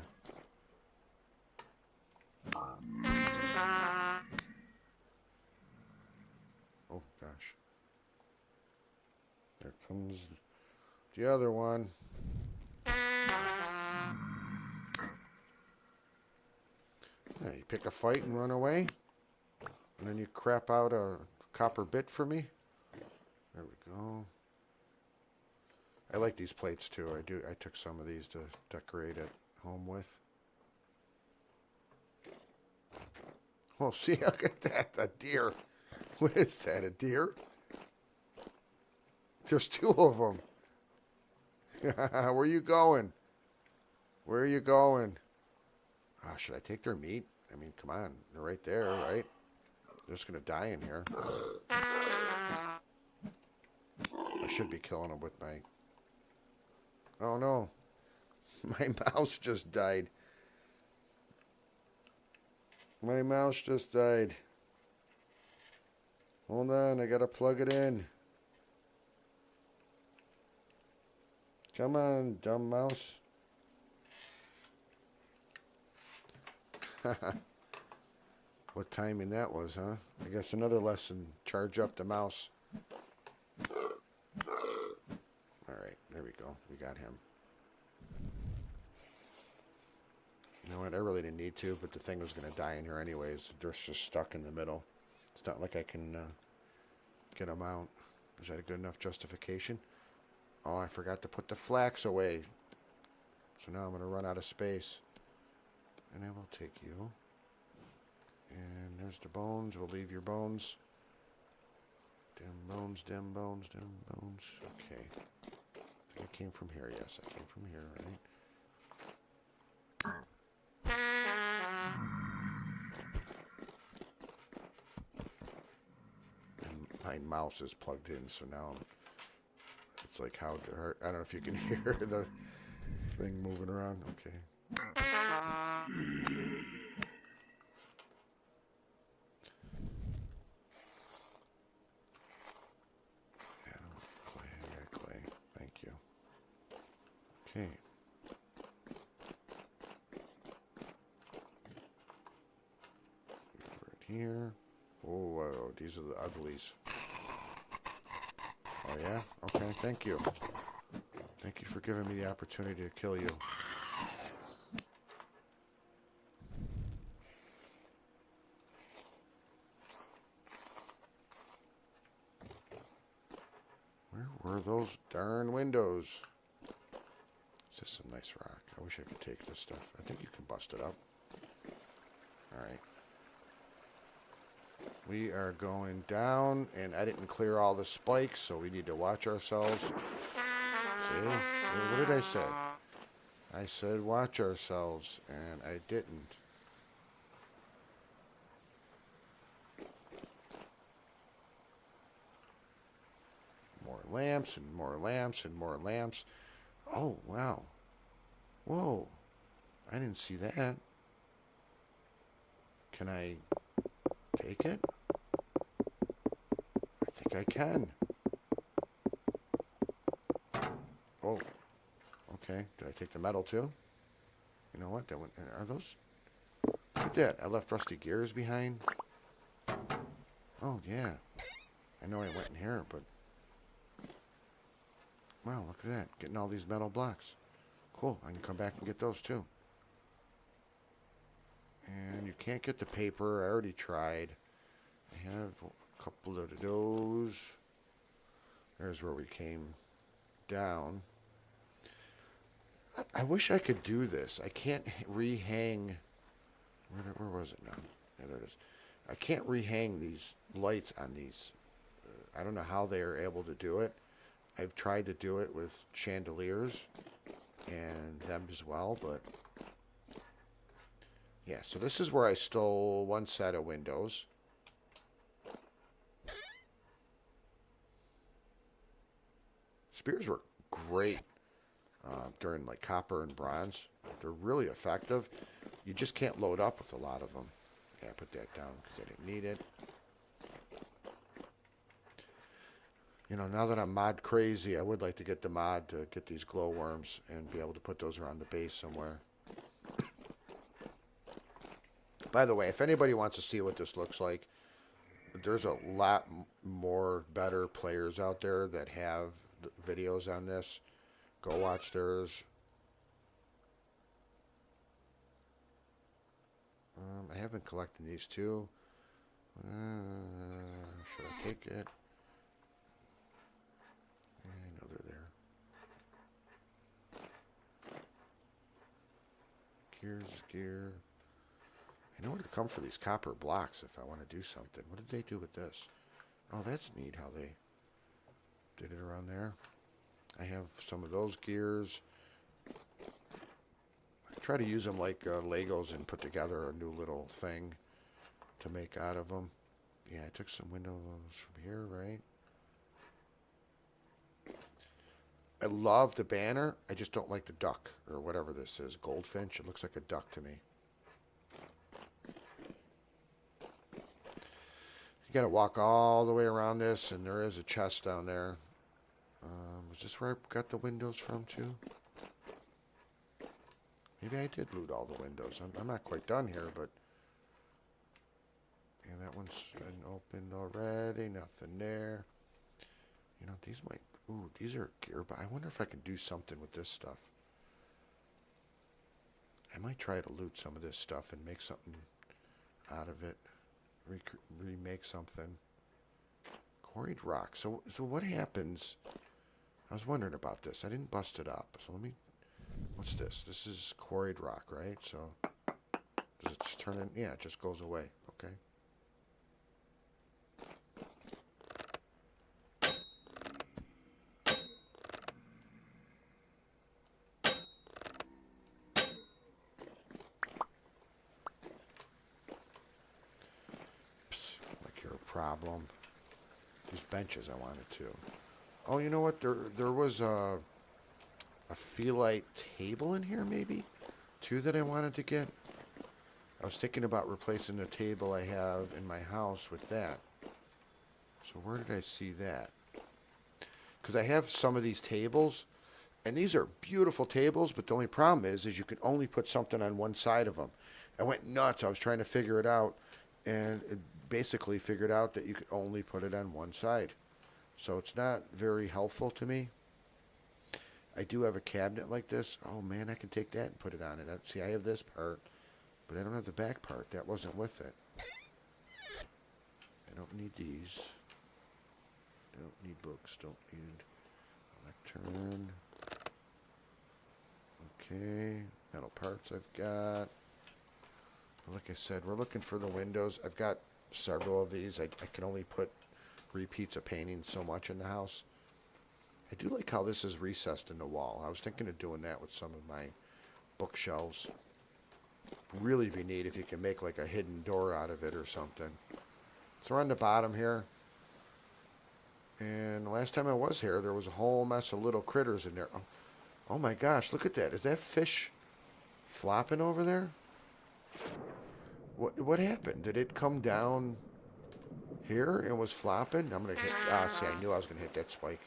Oh gosh. There comes the other one. Yeah, you pick a fight and run away, and then you crap out a copper bit for me. There we go. I like these plates too. I took some of these to decorate at home with. Oh, see, look at that. A deer. What is that, a deer? There's 2 of them. Where are you going? Where are you going? Ah, should I take their meat? I mean, come on. They're right there, right? They're just going to die in here. I should be killing them with my... Oh, no. My mouse just died. My mouse just died. Hold on, I gotta plug it in. Come on, dumb mouse. What timing that was, huh? I guess another lesson. Charge up the mouse. Alright, there we go. We got him. You know what? I really didn't need to, but the thing was going to die in here anyways. They're just stuck in the middle. It's not like I can get them out. Is that a good enough justification? Oh, I forgot to put the flax away. So now I'm going to run out of space. And I will take you. And there's the bones. We'll leave your bones. Dim bones, dim bones, dim bones. Okay. I think I came from here. Yes, I came from here, right? And my mouse is plugged in, so now it's like how to hurt. I don't know if you can hear the thing moving around. Okay. Yeah, I don't want clay. I got clay. Thank you. Okay. Here. Oh, whoa, these are the uglies. Oh, yeah? Okay, thank you. Thank you for giving me the opportunity to kill you. Where Where are those darn windows? It's just some nice rock. I wish I could take this stuff. I think you can bust it up. Alright. We are going down, and I didn't clear all the spikes, so we need to watch ourselves. See? What did I say? I said watch ourselves, and I didn't. More lamps, and more lamps, and more lamps. Oh, wow. Whoa. I didn't see that. Can I take it? I think I can. Oh. Okay. Did I take the metal too? You know what? That went. Are those? Look at that. I left rusty gears behind. Oh, yeah. I know I went in here, but... Wow, look at that. Getting all these metal blocks. Cool. I can come back and get those too. And you can't get the paper. I already tried. I have a couple of those. There's where we came down. I wish I could do this. I can't rehang. Where was it now? Yeah, there it is. I can't rehang these lights on these. I don't know how they are able to do it. I've tried to do it with chandeliers and them as well, but yeah, so this is where I stole one set of windows. Spears were great during like copper and bronze. They're really effective. You just can't load up with a lot of them. Yeah, put that down because I didn't need it. You know, now that I'm mod crazy, I would like to get the mod to get these glowworms and be able to put those around the base somewhere. By the way, if anybody wants to see what this looks like, there's a lot more better players out there that have videos on this. Go watch theirs. I have been collecting these too. Should I take it? I know they're there. Gear. I know where to come for these copper blocks if I want to do something. What did they do with this? Oh, that's neat how they did it around there. I have some of those gears. I try to use them like Legos and put together a new little thing to make out of them. Yeah, I took some windows from here, right? I love the banner. I just don't like the duck or whatever this is. Goldfinch. It looks like a duck to me. You got to walk all the way around this, and there is a chest down there. Was this where I got the windows from too? Maybe I did loot all the windows. I'm not quite done here, but yeah, that one's been opened already. Nothing there. You know, these might. Ooh, these are gear, but I wonder if I can do something with this stuff. I might try to loot some of this stuff and make something out of it. Remake something. Quarried rock. So what happens? I was wondering about this. I didn't bust it up. So let me. What's this? This is quarried rock, right? So does it just turn in? Yeah, it just goes away. Okay. Like you're a problem. These benches I wanted to. Oh, you know what? There was a feelite table in here, maybe? Two that I wanted to get. I was thinking about replacing the table I have in my house with that. So where did I see that? Because I have some of these tables, and these are beautiful tables, but the only problem is you can only put something on one side of them. I went nuts. I was trying to figure it out, and it basically figured out that you could only put it on one side. So it's not very helpful to me. I do have a cabinet like this. Oh man, I can take that and put it on it. See, I have this part, but I don't have the back part. That wasn't with it. I don't need these. Don't need books. Don't need Lectern. Okay. Metal parts I've got. Like I said, we're looking for the windows. I've got several of these. I can only put repeats of painting so much in the house. I do like how this is recessed in the wall. I was thinking of doing that with some of my bookshelves. Really be neat if you can make like a hidden door out of it or something. So we're on the bottom here. And the last time I was here, there was a whole mess of little critters in there. Oh my gosh, look at that. Is that fish flopping over there? What happened? Did it come down here and was flopping? I'm going to hit... see, I knew I was going to hit that spike.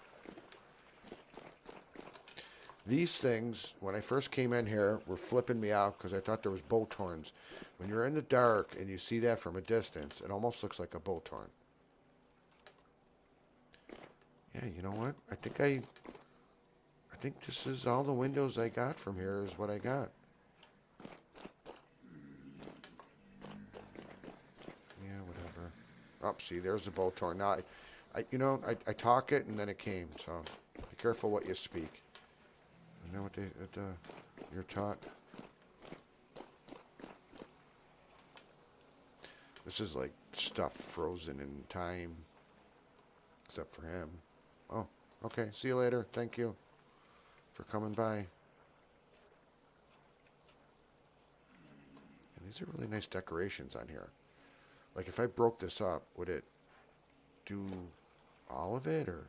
These things, when I first came in here, were flipping me out because I thought there was boat horns. When you're in the dark and you see that from a distance, it almost looks like a boat horn. Yeah, you know what? I think this is all the windows I got from here is what I got. Yeah, whatever. Oh, see, there's the boat horn. Now, I talk it and then it came. So be careful what you speak. You know what you're taught? This is like stuff frozen in time. Except for him. Oh, okay. See you later. Thank you for coming by. And these are really nice decorations on here. Like if I broke this up, would it do all of it or?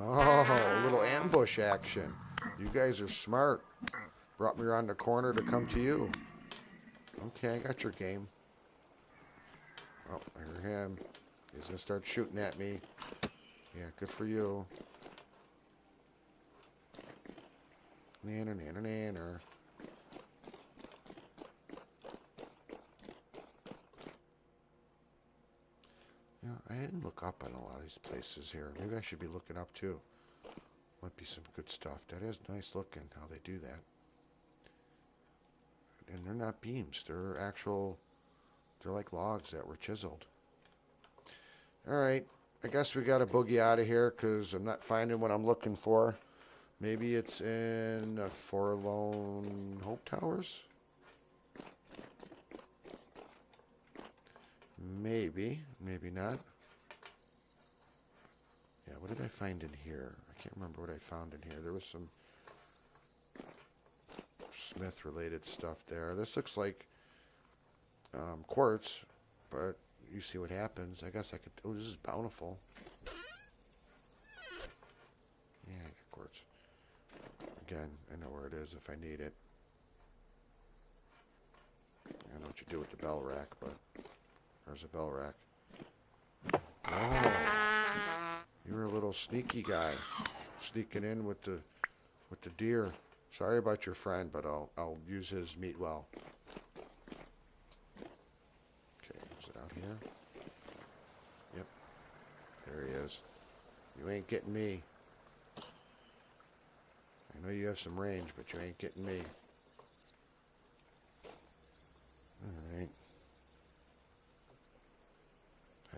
Oh, a little ambush action. You guys are smart. Brought me around the corner to come to you. Okay, I got your game. Oh, I hear him. He's going to start shooting at me. Yeah, good for you. Nanner, nanner, nanner. You know, I didn't look up on a lot of these places here. Maybe I should be looking up too. Might be some good stuff. That is nice looking how they do that. And they're not beams. They're like logs that were chiseled. All right. I guess we got to boogie out of here because I'm not finding what I'm looking for. Maybe it's in Forlorn Hope Towers? Maybe. Maybe not. Yeah, what did I find in here? I can't remember what I found in here. There was some Smith-related stuff there. This looks like quartz, but you see what happens. I guess I could... Oh, this is bountiful. Yeah, I got quartz. Again, I know where it is if I need it. I don't know what you do with the bell rack, but there's a bell rack. Oh, you're a little sneaky guy, sneaking in with the deer. Sorry about your friend, but I'll use his meat well. Okay, is it out here? Yep, there he is. You ain't getting me. I know you have some range, but you ain't getting me. Alright.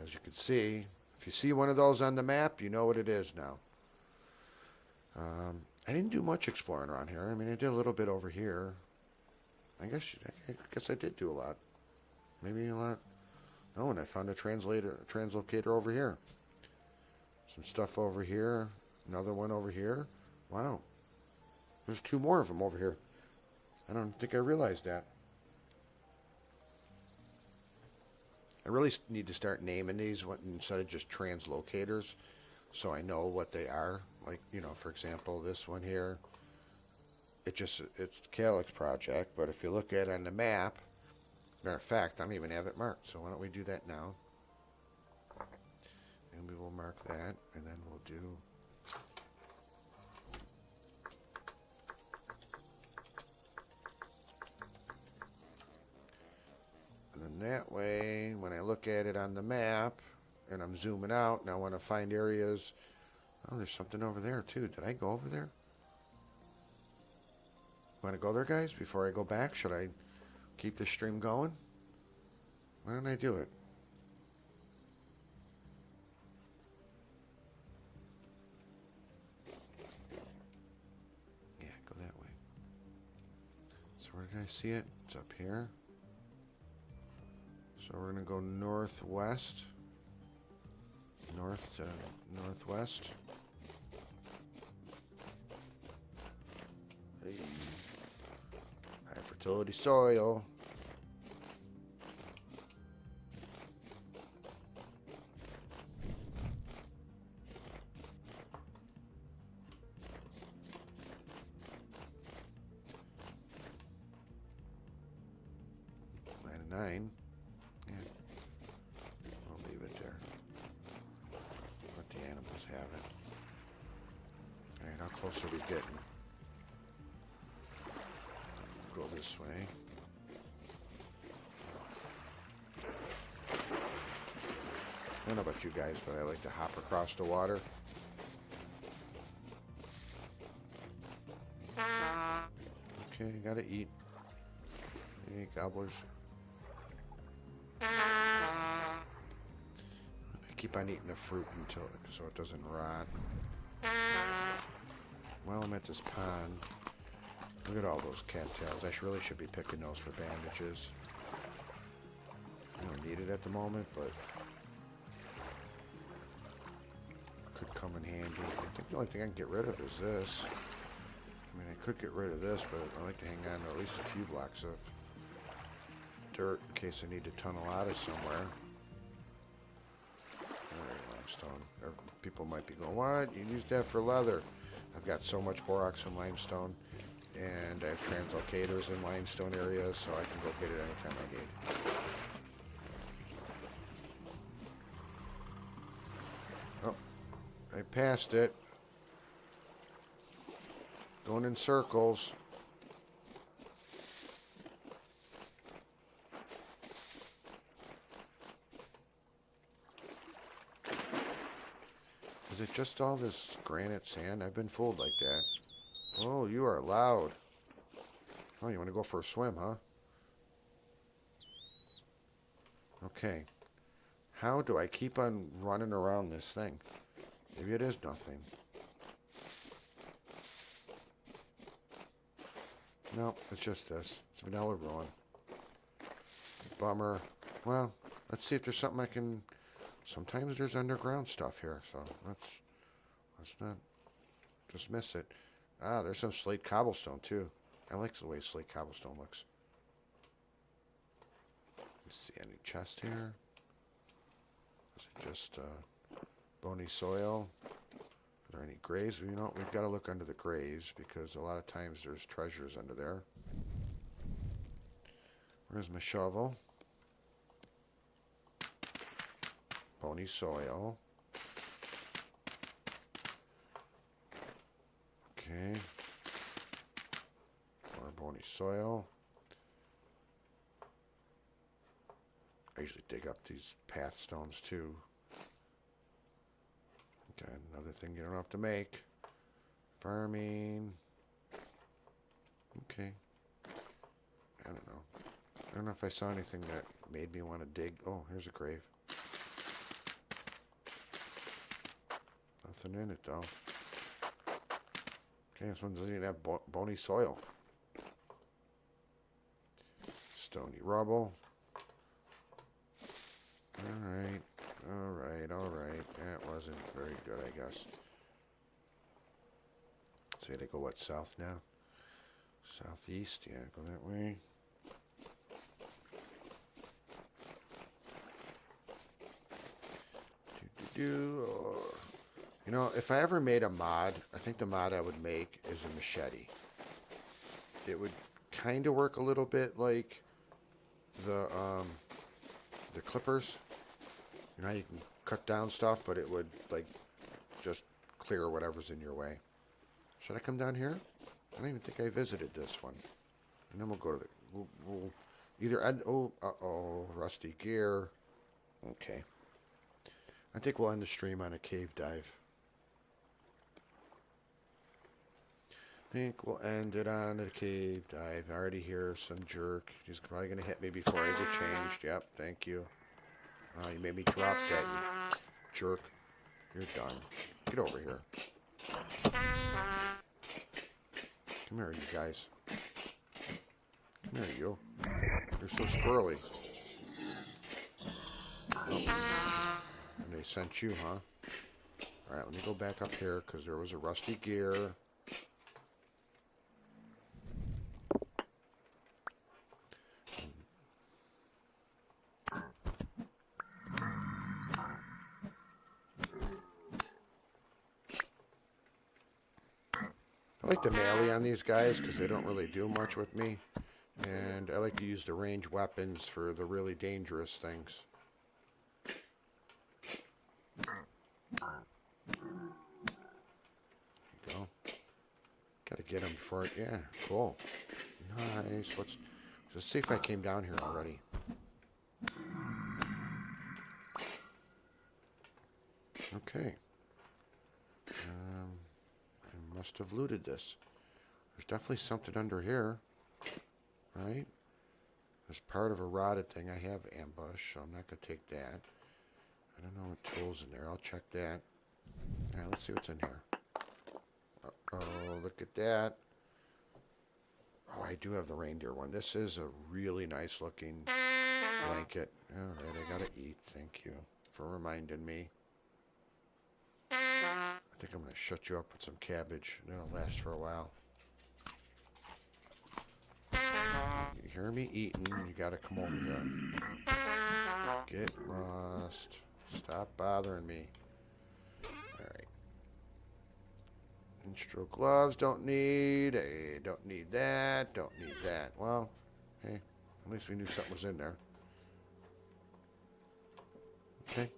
As you can see, if you see one of those on the map, you know what it is now. I didn't do much exploring around here. I mean, I did a little bit over here. I guess I did do a lot. Maybe a lot. Oh, and I found a translocator over here. Some stuff over here. Another one over here. Wow. There's two more of them over here. I don't think I realized that. I really need to start naming these instead of just translocators so I know what they are. Like, you know, for example, this one here, it's Calyx Project, but if you look at it on the map, matter of fact, I don't even have it marked, so why don't we do that now? And we will mark that, and then we'll do... And then that way, when I look at it on the map, and I'm zooming out, and I want to find areas... Oh, there's something over there, too. Did I go over there? Want to go there, guys? Before I go back, should I keep the stream going? Why don't I do it? Yeah, go that way. So where did I see it? It's up here. So we're going to go northwest. North to northwest. Hey. High fertility soil. Nine. Yeah. I'll leave it there. Let the animals have it. Alright, how close are we getting? Go this way. I don't know about you guys, but I like to hop across the water. Okay, gotta eat. Hey, gobblers. I keep on eating the fruit until so it doesn't rot. While I'm at this pond, look at all those cattails. I really should be picking those for bandages. I don't need it at the moment, but could come in handy. I think the only thing I can get rid of is this. I mean, I could get rid of this, but I like to hang on to at least a few blocks of dirt in case I need to tunnel out of somewhere. Alright, limestone. People might be going, what? You used that for leather. I've got so much borax and limestone, and I have translocators in limestone areas, so I can go get it anytime I need. Oh, I passed it. Going in circles. Is it just all this granite sand? I've been fooled like that. Oh, you are loud. Oh, you want to go for a swim, huh? Okay. How do I keep on running around this thing? Maybe it is nothing. No, it's just this. It's vanilla ruin. Bummer. Well, let's see if there's something I can... Sometimes there's underground stuff here, so let's not dismiss it. Ah, there's some slate cobblestone, too. I like the way slate cobblestone looks. Let's see, any chest here? Is it just bony soil? Are there any graves? You know, we've got to look under the graves because a lot of times there's treasures under there. Where's my shovel? Bony soil. Okay. More bony soil. I usually dig up these path stones too. Okay, another thing you don't have to make. Farming. Okay. I don't know. I don't know if I saw anything that made me want to dig. Oh, here's a grave. Nothing in it, though. Okay, this one doesn't even have bony soil. Stony rubble. Alright, alright, alright. That wasn't very good, I guess. So they go what, south now? Southeast, yeah, go that way. You know, if I ever made a mod, I think the mod I would make is a machete. It would kind of work a little bit like the clippers. You know how you can cut down stuff, but it would like just clear whatever's in your way. Should I come down here? I don't even think I visited this one. And then we'll go to the... We'll either... Oh, uh-oh. Rusty gear. Okay. I think we'll end the stream on a cave dive. think we'll end it on a cave dive. I already hear some jerk. He's probably going to hit me before I get changed. Yep, thank you. Oh, you made me drop that, you jerk. You're done. Get over here. Come here, you guys. Come here, you. You're so squirrely. Oh, and they sent you, huh? Alright, let me go back up here because there was a rusty gear. I like the melee on these guys because they don't really do much with me. And I like to use the ranged weapons for the really dangerous things. There you go. Gotta get him before it, yeah, cool. Nice. Let's see if I came down here already. Okay. I must have looted this. There's definitely something under here. Right? There's part of a rotted thing. I have ambush, so I'm not going to take that. I don't know what tools in there. I'll check that. Alright, let's see what's in here. Uh-oh, look at that. Oh, I do have the reindeer one. This is a really nice looking blanket. Alright, I gotta eat. Thank you for reminding me. I think I'm going to shut you up with some cabbage. That'll last for a while. You hear me eating, you gotta come over here. Get lost. Stop bothering me. Alright. Instro gloves, don't need. Hey, don't need that. Don't need that. Well, hey, at least we knew something was in there. Okay.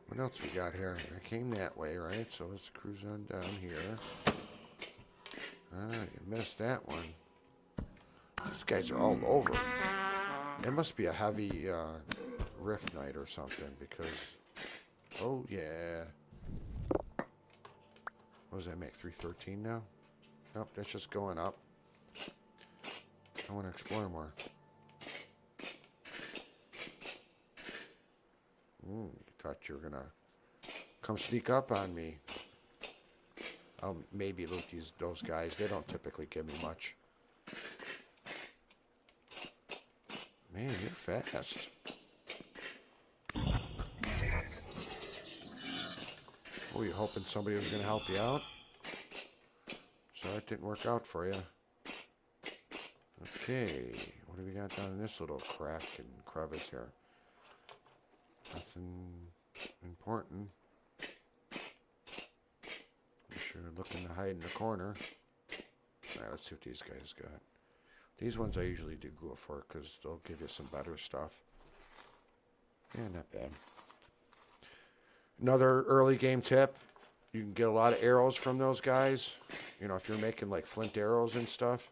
What else we got here? I came that way, right? So let's cruise on down here. Ah, you missed that one. These guys are all over. It must be a heavy rift night or something because... Oh, yeah. What does that make? 313 now? Nope, that's just going up. I want to explore more. You thought you were going to come sneak up on me. I'll maybe loot those guys. They don't typically give me much. Man, you're fast. Oh, you hoping somebody was going to help you out? So that didn't work out for you. Okay, what do we got down in this little crack and crevice here? Nothing important. I'm sure looking to hide in the corner. Alright, let's see what these guys got. These ones I usually do go for because they'll give you some better stuff. Yeah, not bad. Another early game tip. You can get a lot of arrows from those guys. You know, if you're making like flint arrows and stuff,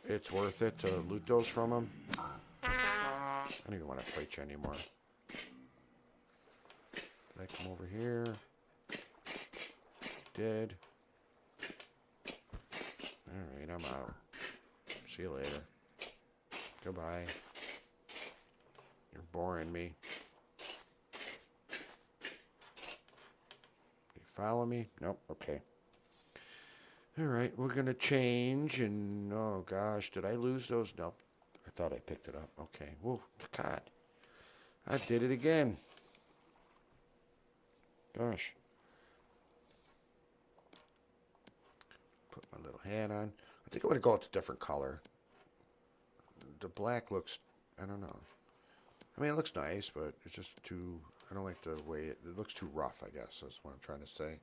it's worth it to loot those from them. I don't even want to fight you anymore. Did I come over here? Did. Alright, I'm out. See you later. Goodbye. You're boring me. You follow me? Nope. Okay. Alright, we're going to change and... Oh, gosh. Did I lose those? Nope. I thought I picked it up. Okay. Whoa. God. I did it again. Gosh. Put my little hat on. I think I'm going to go with a different color. The black looks, I don't know. I mean, it looks nice, but it's just too, I don't like the way it looks too rough, I guess. That's what I'm trying to say.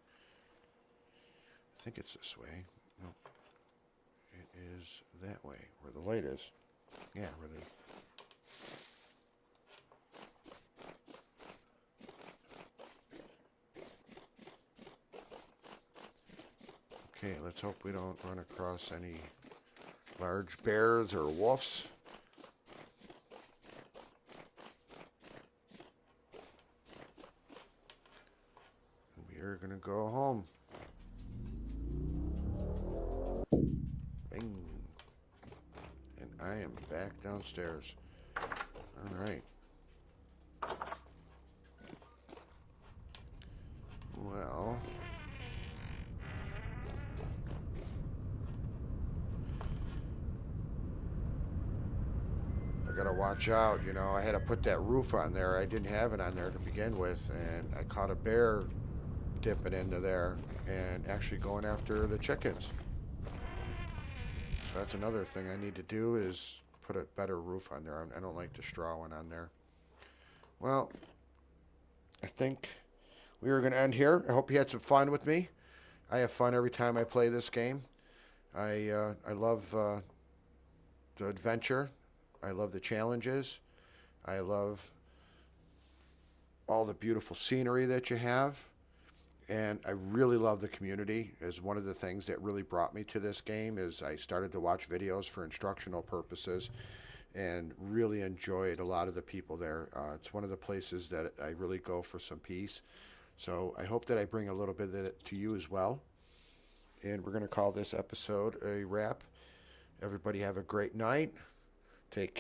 I think it's this way. Nope. It is that way, where the light is. Yeah, where the... Okay, let's hope we don't run across any large bears or wolves. We are going to go home. And I am back downstairs. All right. Well, I gotta watch out. You know, I had to put that roof on there. I didn't have it on there to begin with, and I caught a bear dipping into there and actually going after the chickens. So that's another thing I need to do is put a better roof on there. I don't like the straw one on there. Well, I think we are going to end here. I hope you had some fun with me. I have fun every time I play this game. I love the adventure. I love the challenges. I love all the beautiful scenery that you have. And I really love the community. Is one of the things that really brought me to this game. Is I started to watch videos for instructional purposes, and really enjoyed a lot of the people there. It's one of the places that I really go for some peace. So I hope that I bring a little bit of it to you as well. And we're going to call this episode a wrap. Everybody have a great night. Take